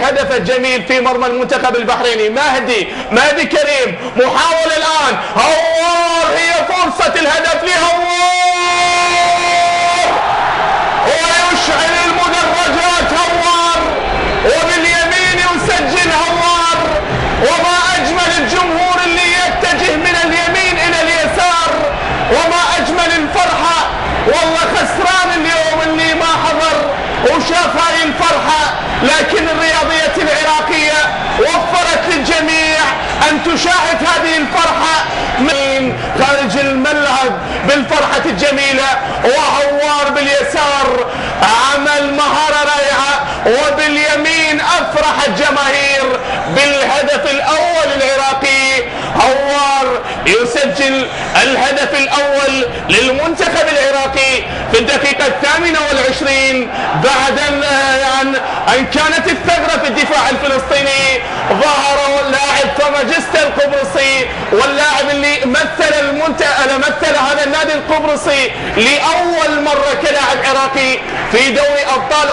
هدف الجميل في مرمى المنتخب البحريني. مهدي كريم محاول الآن، هوار، هي فرصة الهدف لهوار ويشعل المدرجات هوار، وباليمين يسجل هوار. وما أجمل الجمهور اللي يتجه من اليمين إلى اليسار، وما أجمل الفرحة. والله خسران اليوم اللي ما حضر وشاف هاي الفرحة، لكن الرياضية العراقية وفرت للجميع أن تشاهد هذه الفرحة من خارج الملعب بالفرحة الجميلة. وهوار باليسار عمل مهارة رائعة، وباليمين أفرح الجماهير بالهدف الأول العراقي. هوار يسجل الهدف الأول للمنتخب العراقي في الدقيقة 28 بعد أن كانت الثغرة في الدفاع الفلسطيني. ظهر اللاعب فماجستا القبرصي، واللاعب اللي مثل هذا النادي القبرصي لأول مرة كلاعب عراقي في دوري أبطال